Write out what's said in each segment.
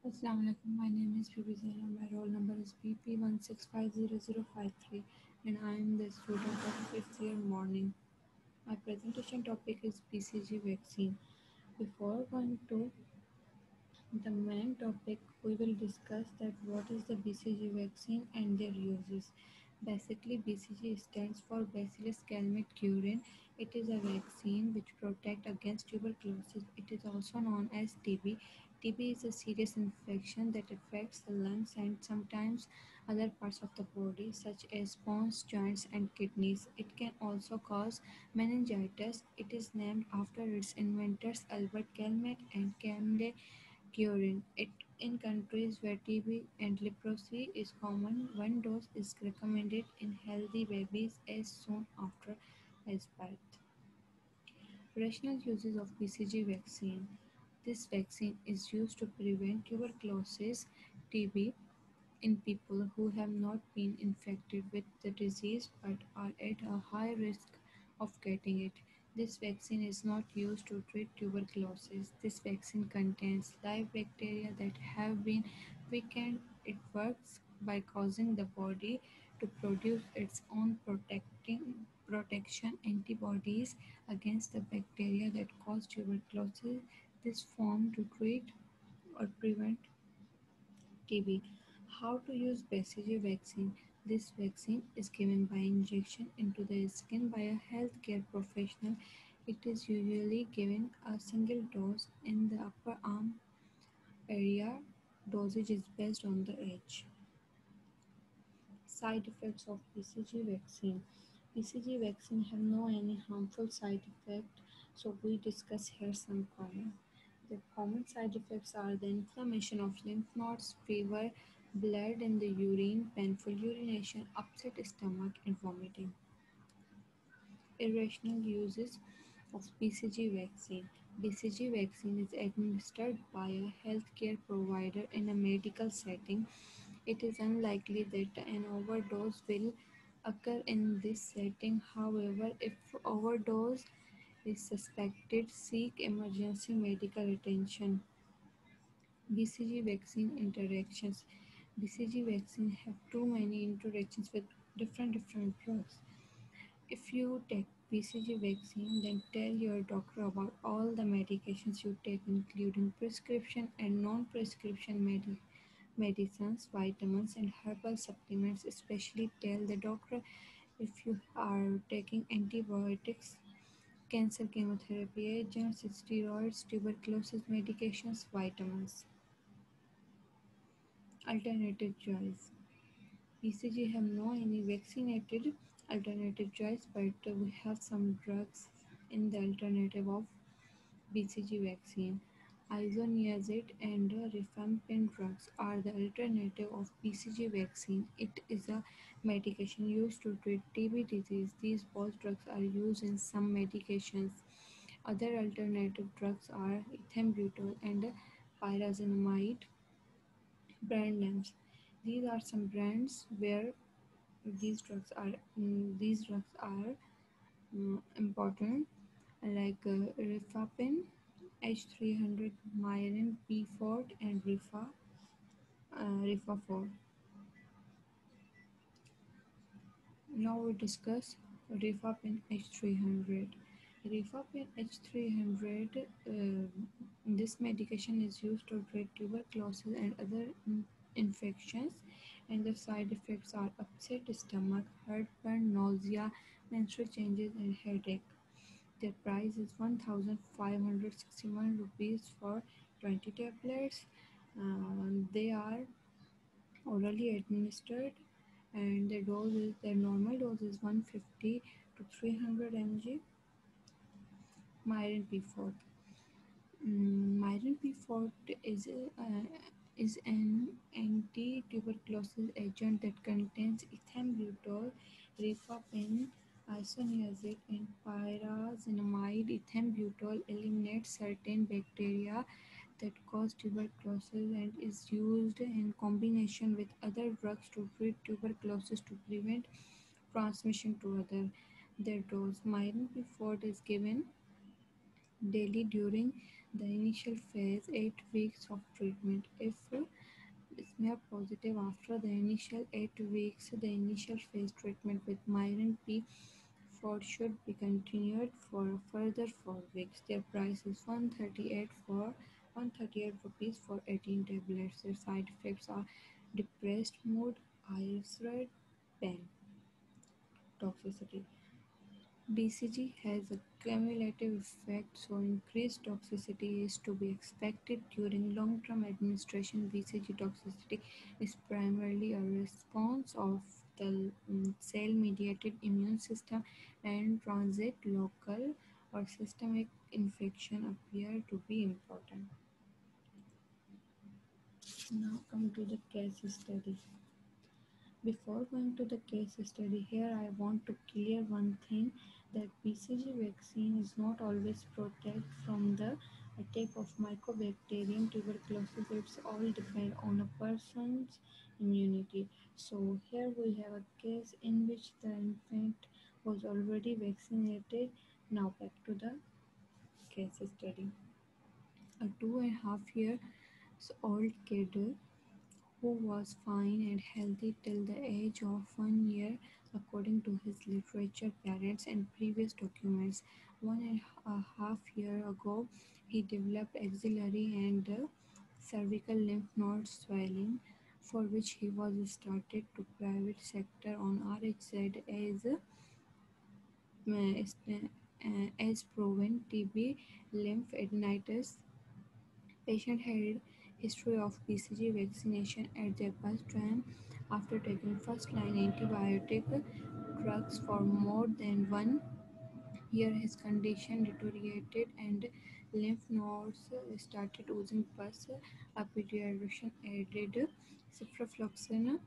Assalamu alaikum. My name is Bcg. My roll number is BP16500053 and I am the student of 5th year morning. My presentation topic is BCG vaccine. Before going to the main topic, we will discuss that what is the BCG vaccine and their uses. Basically, BCG stands for Bacillus calmette-guerin. It is a vaccine which protects against tuberculosis. It is also known as TB. TB is a serious infection that affects the lungs and sometimes other parts of the body, such as bones, joints, and kidneys. It can also cause meningitis. It is named after its inventors Albert Calmette and Camille Curing it in countries where TB and leprosy is common, one dose is recommended in healthy babies as soon after as birth. Rational uses of BCG vaccine. This vaccine is used to prevent tuberculosis (TB) in people who have not been infected with the disease but are at a high risk of getting it. This vaccine is not used to treat tuberculosis. This vaccine contains live bacteria that have been weakened. It works by causing the body to produce its own protection antibodies against the bacteria that cause tuberculosis. This form to treat or prevent TB. How to use Bcg vaccine? This vaccine is given by injection into the skin by a healthcare professional. It is usually given a single dose in the upper arm area. Dosage is based on the age. Side effects of BCG vaccine. BCG vaccine have no any harmful side effect, so we discuss here some common. The common side effects are the inflammation of lymph nodes, fever, blood in the urine, painful urination, upset stomach, and vomiting. Irrational uses of BCG vaccine. BCG vaccine is administered by a healthcare provider in a medical setting. It is unlikely that an overdose will occur in this setting. However, if overdose is suspected, seek emergency medical attention. BCG vaccine interactions. BCG vaccine have too many interactions with different drugs. If you take BCG vaccine, then tell your doctor about all the medications you take, including prescription and non-prescription medicines, vitamins, and herbal supplements. Especially tell the doctor if you are taking antibiotics, cancer chemotherapy agents, steroids, tuberculosis medications, vitamins. Alternative choice. BCG have no any vaccinated alternative choice, but we have some drugs in the alternative of BCG vaccine. Isoniazid and rifampin drugs are the alternative of BCG vaccine. It is a medication used to treat TB disease. These both drugs are used in some medications. Other alternative drugs are ethambutol and pyrazinamide brand names. These are some brands where these drugs are important, like Rifapin, H300, Myrin, P4, and Rifa4. Now we discuss Rifapin H300. Rifapin H300. This medication is used to treat tuberculosis and other infections, and the side effects are upset stomach, heartburn, nausea, menstrual changes, and headache. Their price is 1,561 rupees for 20 tablets. They are orally administered, and their normal dose is 150 to 300 mg. Myrin P4. Myrin P4 is an anti-tuberculosis agent that contains ethambutol, rifampin, isoniazid, and pyrazinamide. Ethambutol eliminates certain bacteria that cause tuberculosis and is used in combination with other drugs to treat tuberculosis to prevent transmission to others. Their dose. Myrin P4 is given daily during The initial phase, 8 weeks of treatment. If smear positive after the initial 8 weeks, the initial phase treatment with myrin P4 should be continued for a further 4 weeks. Their price is 138 rupees for 18 tablets. Their side effects are depressed mood, eyes red, pain, toxicity. BCG has a cumulative effect, so increased toxicity is to be expected during long-term administration. BCG toxicity is primarily a response of the cell-mediated immune system, and transient local or systemic infection appear to be important. Now come to the case study. Before going to the case study, here I want to clear one thing, that BCG vaccine is not always protect from the attack of Mycobacterium tuberculosis. It's all depend on a person's immunity. So here we have a case in which the infant was already vaccinated. Now back to the case study. A 2.5 years old kid who was fine and healthy till the age of 1 year, according to his literature, parents, and previous documents. 1.5 years ago, he developed axillary and cervical lymph node swelling, for which he was started to private sector on RHZ as proven TB lymphadenitis. Patient had history of BCG vaccination at their birth time. After taking first-line antibiotic drugs for more than 1 year, his condition deteriorated and lymph nodes started oozing pus. A pediatrician added ciprofloxacin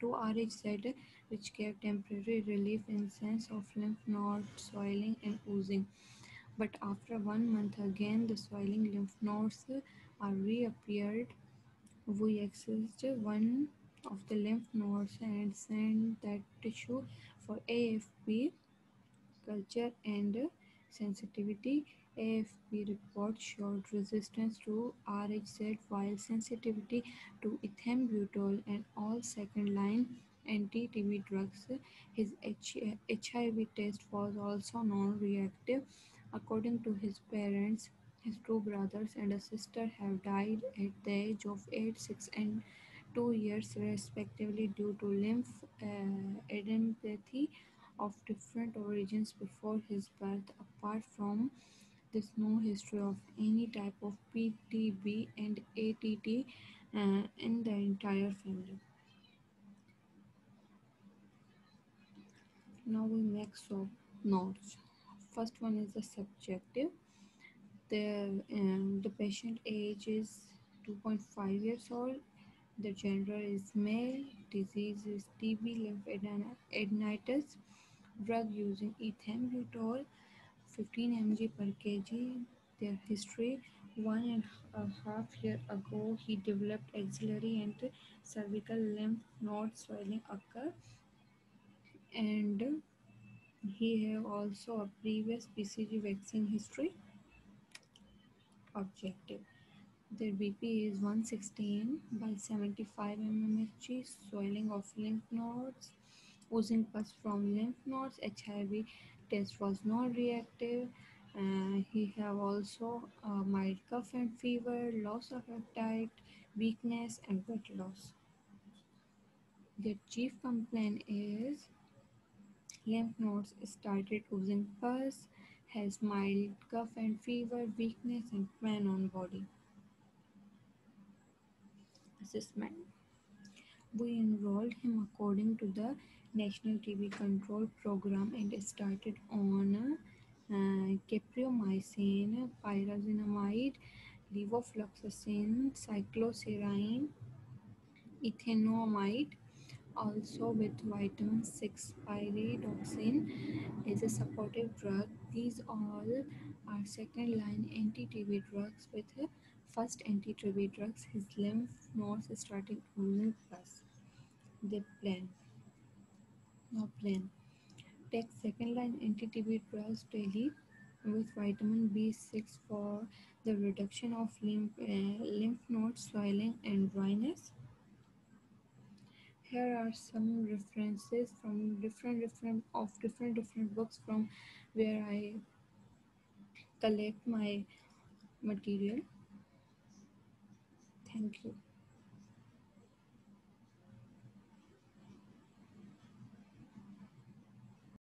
to RHZ, which gave temporary relief in sense of lymph node swelling and oozing. But after 1 month again, the swelling lymph nodes are reappeared. We excised one of the lymph nodes and sent that tissue for AFP culture and sensitivity. AFP report showed resistance to RHZ, while sensitivity to ethambutol and all second-line anti-TB drugs. His HIV test was also non-reactive. According to his parents, his two brothers and a sister have died at the age of 8, 6, and 2 years respectively due to lymphadenopathy of different origins before his birth. Apart from this, no history of any type of PTB and ATT in the entire family. Now we make some notes. First one is the subjective. The patient age is 2.5 years old. The gender is male. Disease is TB lymphadenitis. Drug using ethambutol 15 mg per kg. Their history: 1.5 years ago, he developed axillary and cervical lymph node swelling occur, and he have also a previous BCG vaccine history. Objective: their BP is 116/75 mmHg, swelling of lymph nodes, oozing pus from lymph nodes. HIV test was non-reactive. He have also mild cough and fever, loss of appetite, weakness, and weight loss. Their chief complaint is lymph nodes started oozing pus, has mild cough and fever, weakness, and pain on body. Assessment: we enrolled him according to the National TB Control Program and started on capreomycin, pyrazinamide, levofloxacin, cycloserine, ethanoamide, also with vitamin 6 pyridoxine is a supportive drug. These all are second line anti-TB drugs. With first anti-TB drugs, his lymph nodes started oozing pus. They plan. Now plan. Take second line anti-TB drugs daily with vitamin B6 for the reduction of lymph node swelling and dryness. Here are some references from different books from where I collect my material. Thank you.